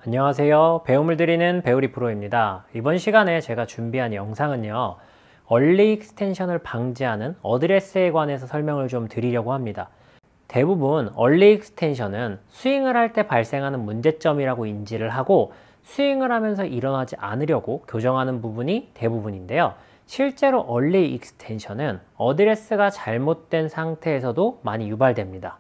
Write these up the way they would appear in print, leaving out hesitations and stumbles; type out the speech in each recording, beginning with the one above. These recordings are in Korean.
안녕하세요. 배움을 드리는 배우리 프로입니다. 이번 시간에 제가 준비한 영상은요, 얼리 익스텐션을 방지하는 어드레스에 관해서 설명을 좀 드리려고 합니다. 대부분 얼리 익스텐션은 스윙을 할 때 발생하는 문제점이라고 인지를 하고 스윙을 하면서 일어나지 않으려고 교정하는 부분이 대부분인데요. 실제로 얼리 익스텐션은 어드레스가 잘못된 상태에서도 많이 유발됩니다.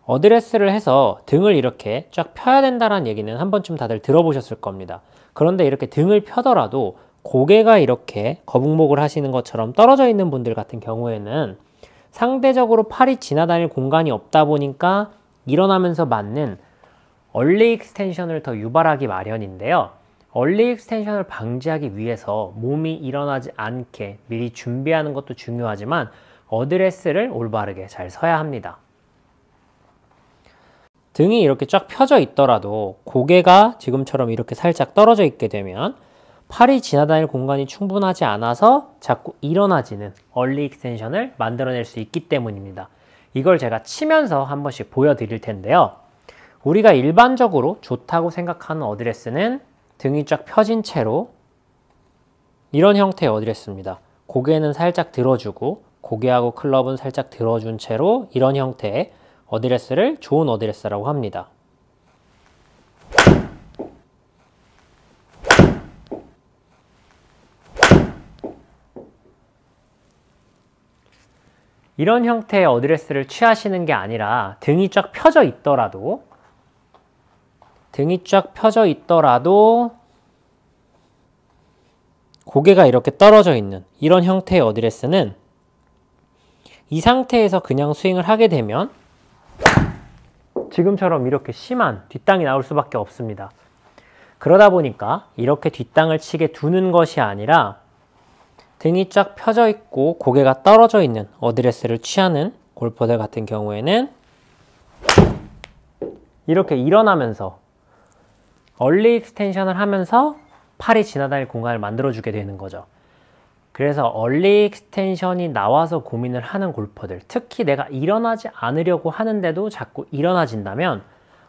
어드레스를 해서 등을 이렇게 쫙 펴야 된다는 얘기는 한 번쯤 다들 들어보셨을 겁니다. 그런데 이렇게 등을 펴더라도 고개가 이렇게 거북목을 하시는 것처럼 떨어져 있는 분들 같은 경우에는 상대적으로 팔이 지나다닐 공간이 없다 보니까 일어나면서 맞는 얼리 익스텐션을 더 유발하기 마련인데요. 얼리 익스텐션을 방지하기 위해서 몸이 일어나지 않게 미리 준비하는 것도 중요하지만 어드레스를 올바르게 잘 서야 합니다. 등이 이렇게 쫙 펴져 있더라도 고개가 지금처럼 이렇게 살짝 떨어져 있게 되면 팔이 지나다닐 공간이 충분하지 않아서 자꾸 일어나지는 얼리 익스텐션을 만들어낼 수 있기 때문입니다. 이걸 제가 치면서 한 번씩 보여드릴 텐데요. 우리가 일반적으로 좋다고 생각하는 어드레스는 등이 쫙 펴진 채로 이런 형태의 어드레스입니다. 고개는 살짝 들어주고 고개하고 클럽은 살짝 들어준 채로 이런 형태의 어드레스를 좋은 어드레스라고 합니다. 이런 형태의 어드레스를 취하시는 게 아니라 등이 쫙 펴져 있더라도 고개가 이렇게 떨어져 있는 이런 형태의 어드레스는 이 상태에서 그냥 스윙을 하게 되면 지금처럼 이렇게 심한 뒷땅이 나올 수밖에 없습니다. 그러다 보니까 이렇게 뒷땅을 치게 두는 것이 아니라 등이 쫙 펴져 있고 고개가 떨어져 있는 어드레스를 취하는 골퍼들 같은 경우에는 이렇게 일어나면서 얼리 익스텐션을 하면서 팔이 지나다닐 공간을 만들어주게 되는 거죠. 그래서 얼리 익스텐션이 나와서 고민을 하는 골퍼들, 특히 내가 일어나지 않으려고 하는데도 자꾸 일어나진다면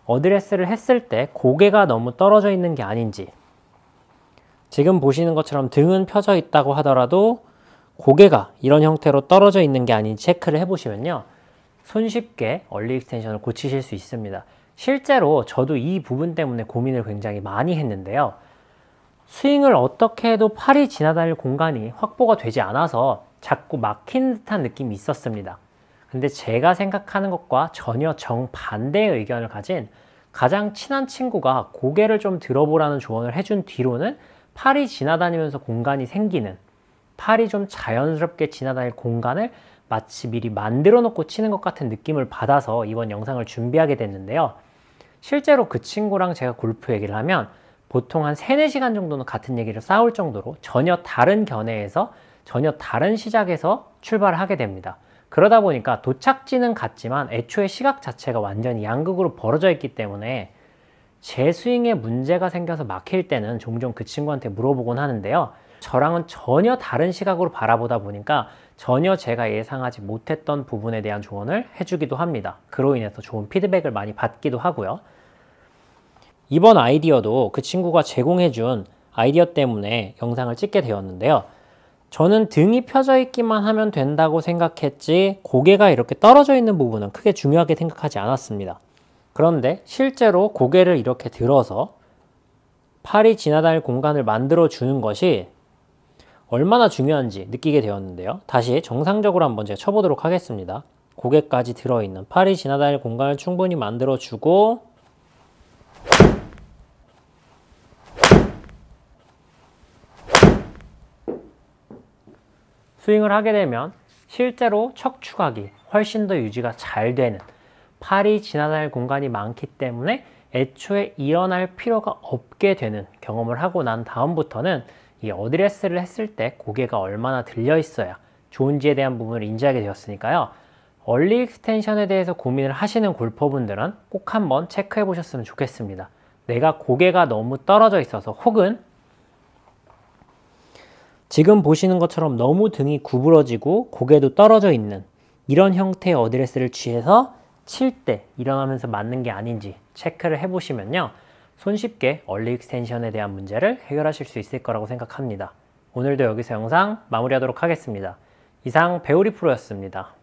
어드레스를 했을 때 고개가 너무 떨어져 있는 게 아닌지, 지금 보시는 것처럼 등은 펴져 있다고 하더라도 고개가 이런 형태로 떨어져 있는 게 아닌지 체크를 해보시면요, 손쉽게 얼리 익스텐션을 고치실 수 있습니다. 실제로 저도 이 부분 때문에 고민을 굉장히 많이 했는데요. 스윙을 어떻게 해도 팔이 지나다닐 공간이 확보가 되지 않아서 자꾸 막힌 듯한 느낌이 있었습니다. 근데 제가 생각하는 것과 전혀 정반대의 의견을 가진 가장 친한 친구가 고개를 좀 들어보라는 조언을 해준 뒤로는 팔이 지나다니면서 공간이 생기는, 팔이 좀 자연스럽게 지나다닐 공간을 마치 미리 만들어 놓고 치는 것 같은 느낌을 받아서 이번 영상을 준비하게 됐는데요. 실제로 그 친구랑 제가 골프 얘기를 하면 보통 한 3-4시간 정도는 같은 얘기를 쌓을 정도로 전혀 다른 견해에서 전혀 다른 시작에서 출발을 하게 됩니다. 그러다 보니까 도착지는 같지만 애초에 시각 자체가 완전히 양극으로 벌어져 있기 때문에 제 스윙에 문제가 생겨서 막힐 때는 종종 그 친구한테 물어보곤 하는데요. 저랑은 전혀 다른 시각으로 바라보다 보니까 전혀 제가 예상하지 못했던 부분에 대한 조언을 해주기도 합니다. 그로 인해서 좋은 피드백을 많이 받기도 하고요. 이번 아이디어도 그 친구가 제공해준 아이디어 때문에 영상을 찍게 되었는데요. 저는 등이 펴져 있기만 하면 된다고 생각했지 고개가 이렇게 떨어져 있는 부분은 크게 중요하게 생각하지 않았습니다. 그런데 실제로 고개를 이렇게 들어서 팔이 지나다닐 공간을 만들어 주는 것이 얼마나 중요한지 느끼게 되었는데요. 다시 정상적으로 한번 제가 쳐보도록 하겠습니다. 고개까지 들어있는, 팔이 지나다닐 공간을 충분히 만들어 주고 스윙을 하게 되면 실제로 척추각이 훨씬 더 유지가 잘 되는, 팔이 지나다닐 공간이 많기 때문에 애초에 일어날 필요가 없게 되는 경험을 하고 난 다음부터는 이 어드레스를 했을 때 고개가 얼마나 들려 있어야 좋은지에 대한 부분을 인지하게 되었으니까요. 얼리 익스텐션에 대해서 고민을 하시는 골퍼분들은 꼭 한번 체크해 보셨으면 좋겠습니다. 내가 고개가 너무 떨어져 있어서, 혹은 지금 보시는 것처럼 너무 등이 구부러지고 고개도 떨어져 있는 이런 형태의 어드레스를 취해서 칠 때 일어나면서 맞는 게 아닌지 체크를 해보시면요, 손쉽게 얼리 익스텐션에 대한 문제를 해결하실 수 있을 거라고 생각합니다. 오늘도 여기서 영상 마무리하도록 하겠습니다. 이상 배우리 프로였습니다.